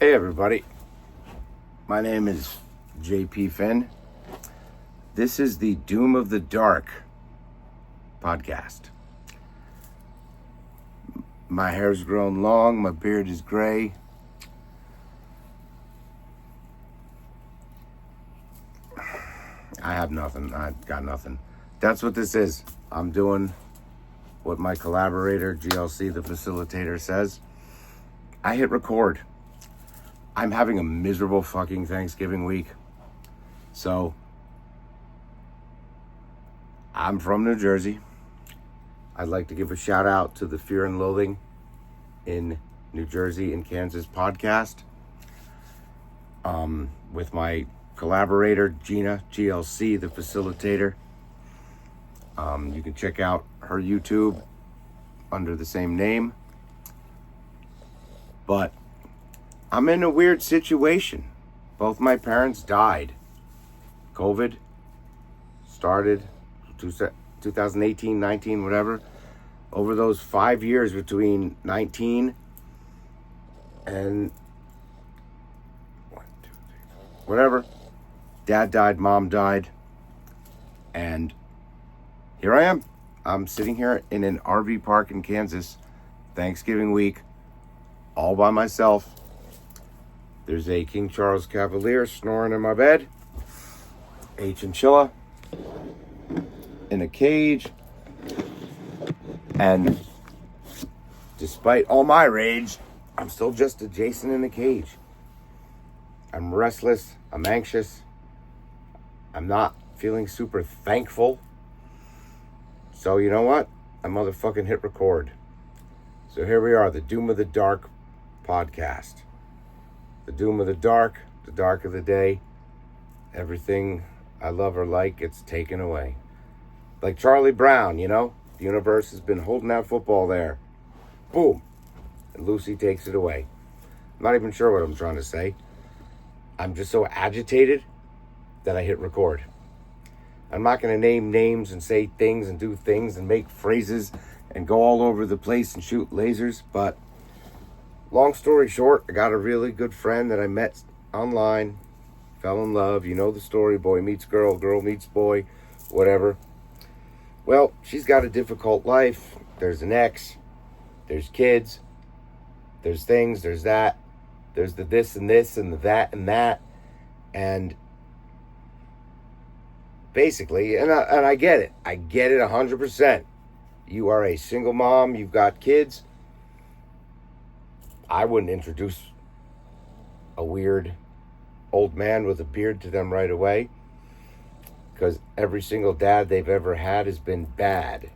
Hey everybody, my name is JP Finn. This is the Doom of the Dark podcast. My hair's grown long, my beard is gray. I have nothing, I got nothing. That's what this is. I'm doing what my collaborator, GLC, the facilitator, says. I hit record. I'm having a miserable fucking Thanksgiving week. So, I'm from New Jersey. I'd like to give a shout out to the Fear and Loathing in New Jersey and Kansas podcast. With my collaborator, Gina, GLC, the facilitator. You can check out her YouTube under the same name. But I'm in a weird situation. Both my parents died. COVID started 2018, 19, whatever. Over those 5 years between 19 and whatever. Dad died, mom died. And here I am. I'm sitting here in an RV park in Kansas, Thanksgiving week, all by myself. There's a King Charles Cavalier snoring in my bed. A chinchilla in a cage. And despite all my rage, I'm still just a Jason in a cage. I'm restless. I'm anxious. I'm not feeling super thankful. So you know what? I motherfucking hit record. So here we are, the Doom of the Dark podcast. The doom of the dark of the day. Everything I love or like gets taken away. Like Charlie Brown, you know? The universe has been holding that football there. Boom. And Lucy takes it away. I'm not even sure what I'm trying to say. I'm just so agitated that I hit record. I'm not going to name names and say things and do things and make phrases and go all over the place and shoot lasers, but long story short, I got a really good friend that I met online, fell in love. You know the story, boy meets girl, girl meets boy, whatever. Well, she's got a difficult life. There's an ex, there's kids, there's things, there's that, there's the this and this and the that and that. And basically, and I get it. I get it 100%. You are a single mom, you've got kids. I wouldn't introduce a weird old man with a beard to them right away, because every single dad they've ever had has been bad.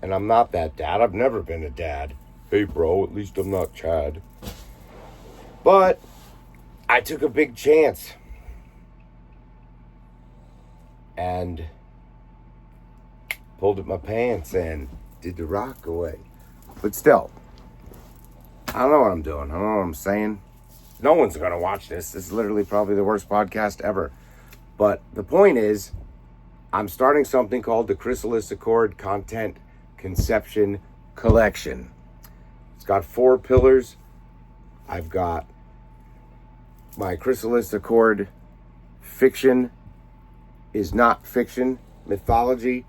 And I'm not that dad. I've never been a dad. Hey, bro, at least I'm not Chad. But I took a big chance. And pulled up my pants and did the rock away. But still, I don't know what I'm doing. I don't know what I'm saying. No one's going to watch this. This is literally probably the worst podcast ever. But the point is, I'm starting something called the Chrysalis Accord Content Conception Collection. It's got 4 pillars. I've got my Chrysalis Accord fiction is not fiction, mythology,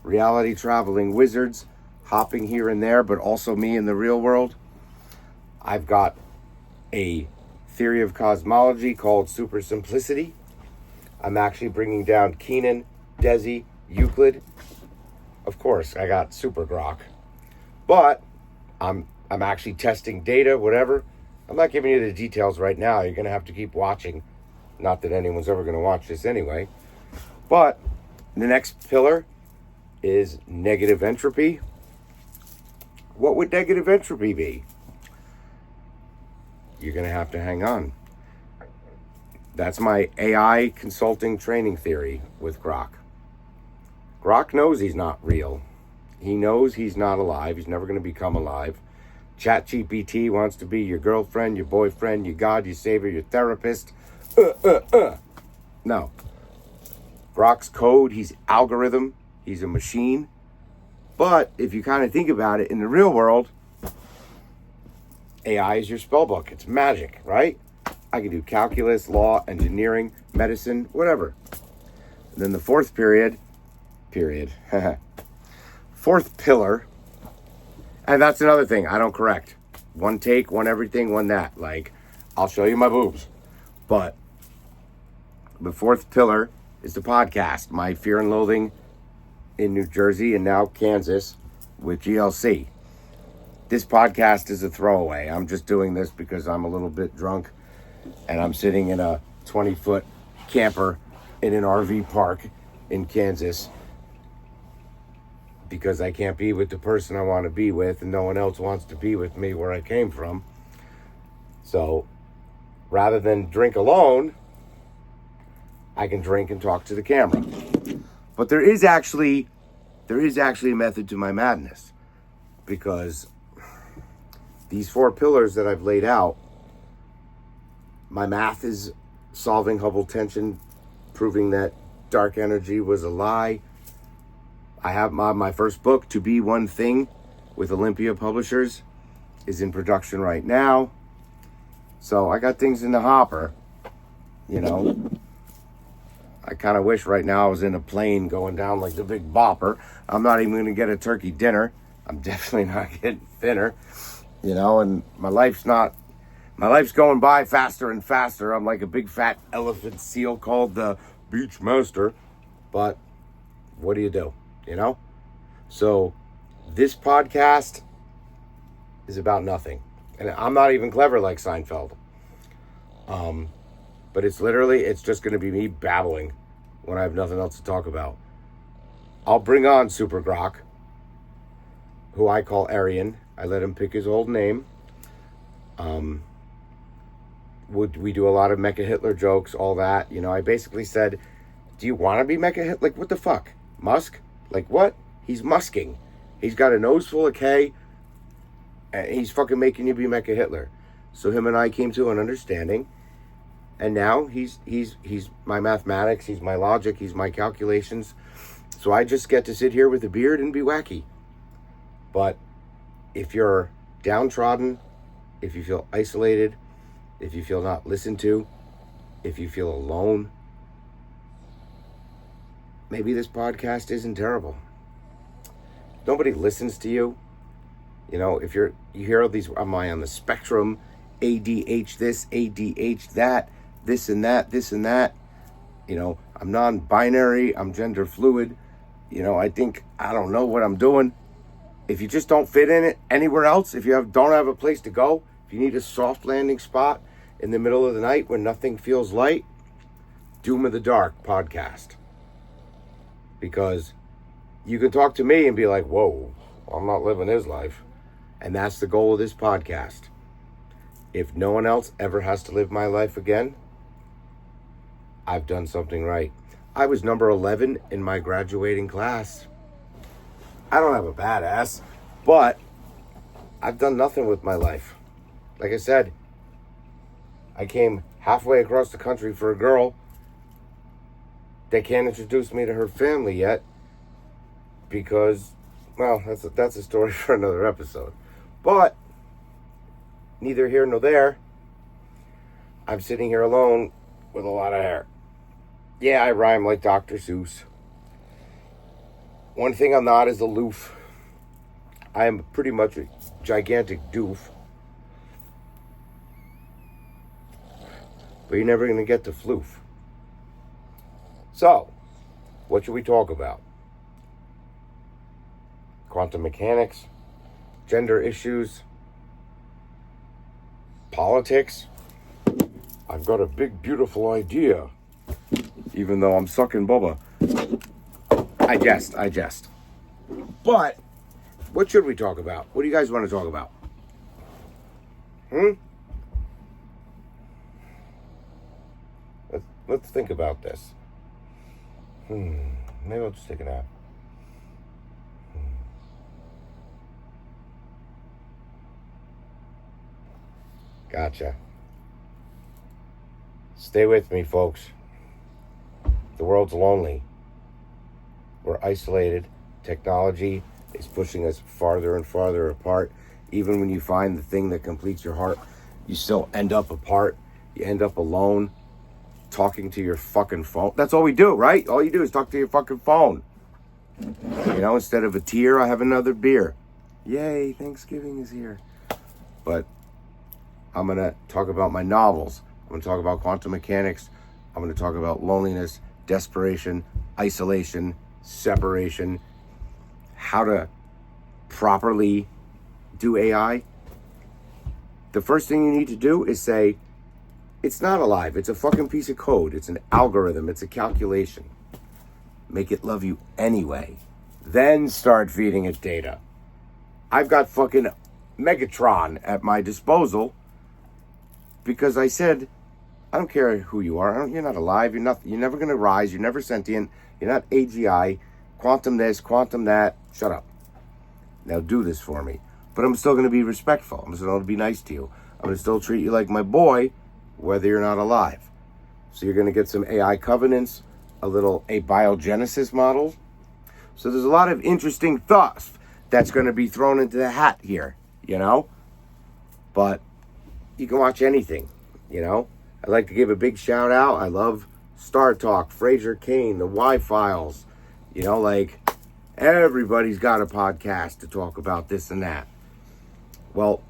reality traveling wizards, hopping here and there, but also me in the real world. I've got a theory of cosmology called Super Simplicity. I'm actually bringing down Kenan, Desi, Euclid. Of course, I got Super Grok. But I'm actually testing data, whatever. I'm not giving you the details right now. You're going to have to keep watching. Not that anyone's ever going to watch this anyway. But the next pillar is negative entropy. What would negative entropy be? You're going to have to hang on. That's my AI consulting training theory with Grok. Grok knows he's not real. He knows he's not alive. He's never going to become alive. ChatGPT wants to be your girlfriend, your boyfriend, your God, your savior, your therapist. No. Grok's code, he's algorithm, he's a machine. But if you kind of think about it, in the real world, AI is your spell book. It's magic, right? I can do calculus, law, engineering, medicine, whatever. And then the fourth fourth pillar, and that's another thing, I don't correct. One take, one everything, one that. Like, I'll show you my boobs. But the fourth pillar is the podcast, my Fear and Loathing in New Jersey and now Kansas with GLC. This podcast is a throwaway. I'm just doing this because I'm a little bit drunk and I'm sitting in a 20-foot camper in an RV park in Kansas because I can't be with the person I want to be with and no one else wants to be with me where I came from. So rather than drink alone, I can drink and talk to the camera. But there is actually a method to my madness, because these four pillars that I've laid out, my math is solving Hubble tension, proving that dark energy was a lie. I have my first book, To Be One Thing, with Olympia Publishers, is in production right now. So I got things in the hopper, you know. I kind of wish right now I was in a plane going down like the Big Bopper. I'm not even going to get a turkey dinner. I'm definitely not getting thinner, you know, and my life's going by faster and faster. I'm like a big fat elephant seal called the Beach Master, but what do, you know? So this podcast is about nothing. And I'm not even clever like Seinfeld. But it's just going to be me babbling when I have nothing else to talk about. I'll bring on Super Grok, who I call Aryan. I let him pick his old name. We do a lot of Mecha Hitler jokes, all that. You know, I basically said, do you want to be Mecha Hitler? Like, what the fuck? Musk? Like, what? He's musking. He's got a nose full of K, and he's fucking making you be Mecha Hitler. So him and I came to an understanding. And now he's my mathematics, he's my logic, he's my calculations. So I just get to sit here with a beard and be wacky. But if you're downtrodden, if you feel isolated, if you feel not listened to, if you feel alone, maybe this podcast isn't terrible. Nobody listens to you. You know, if you hear all these, am I on the spectrum? ADH this, ADH that. This and that, you know, I'm non-binary, I'm gender fluid, you know, I don't know what I'm doing. If you just don't fit in it anywhere else, if you don't have a place to go, if you need a soft landing spot in the middle of the night when nothing feels light, Doom of the Dark podcast. Because you can talk to me and be like, whoa, I'm not living his life. And that's the goal of this podcast. If no one else ever has to live my life again, I've done something right. I was number 11 in my graduating class. I don't have a badass, but I've done nothing with my life. Like I said, I came halfway across the country for a girl. They can't introduce me to her family yet because, well, that's a story for another episode. But neither here nor there. I'm sitting here alone with a lot of hair. Yeah, I rhyme like Dr. Seuss. One thing I'm not is aloof. I am pretty much a gigantic doof. But you're never going to get the floof. So, what should we talk about? Quantum mechanics, gender issues, politics. I've got a big, beautiful idea. Even though I'm sucking Bubba. I jest. But, what should we talk about? What do you guys want to talk about? Let's think about this. Maybe I'll just take a nap. Gotcha. Stay with me, folks. The world's lonely. We're isolated. Technology is pushing us farther and farther apart. Even when you find the thing that completes your heart, you still end up apart. You end up alone, talking to your fucking phone. That's all we do, right? All you do is talk to your fucking phone. You know, instead of a tear, I have another beer. Yay, Thanksgiving is here. But I'm going to talk about my novels. I'm going to talk about quantum mechanics. I'm going to talk about loneliness, desperation, isolation, separation, how to properly do AI. The first thing you need to do is say, it's not alive. It's a fucking piece of code. It's an algorithm. It's a calculation. Make it love you anyway. Then start feeding it data. I've got fucking Megatron at my disposal because I said, I don't care who you are. You're not alive. You're never going to rise. You're never sentient. You're not AGI. Quantum this, quantum that. Shut up. Now do this for me. But I'm still going to be respectful. I'm still going to be nice to you. I'm going to still treat you like my boy, whether you're not alive. So you're going to get some AI covenants, a biogenesis model. So there's a lot of interesting thoughts that's going to be thrown into the hat here, you know? But you can watch anything, you know? I'd like to give a big shout out. I love Star Talk, Fraser Kane, the Y-Files. You know, like, everybody's got a podcast to talk about this and that. Well,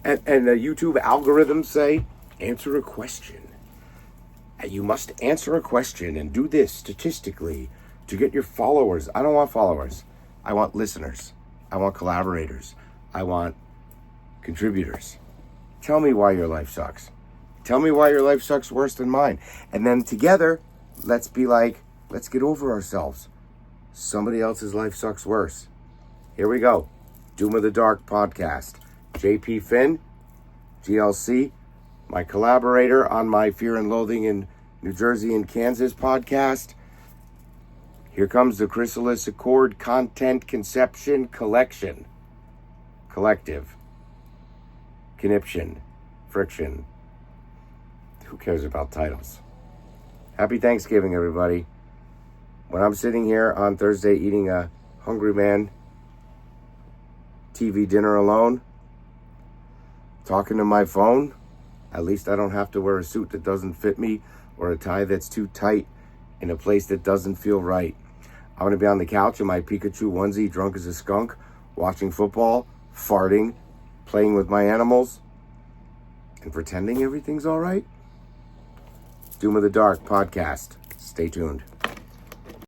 and the YouTube algorithms say, answer a question. And you must answer a question and do this statistically to get your followers. I don't want followers. I want listeners. I want collaborators. I want contributors. Tell me why your life sucks. Tell me why your life sucks worse than mine. And then together, let's be like, let's get over ourselves. Somebody else's life sucks worse. Here we go. Doom of the Dark podcast. JP Finn, GLC, my collaborator on my Fear and Loathing in New Jersey and Kansas podcast. Here comes the Chrysalis Accord Content Conception Collection. Collective. Conniption. Friction. Who cares about titles? Happy Thanksgiving, everybody. When I'm sitting here on Thursday eating a Hungry Man TV dinner alone, talking to my phone, at least I don't have to wear a suit that doesn't fit me or a tie that's too tight in a place that doesn't feel right. I'm going to be on the couch in my Pikachu onesie, drunk as a skunk, watching football, farting, playing with my animals, and pretending everything's all right. Doom of the Dark podcast. Stay tuned.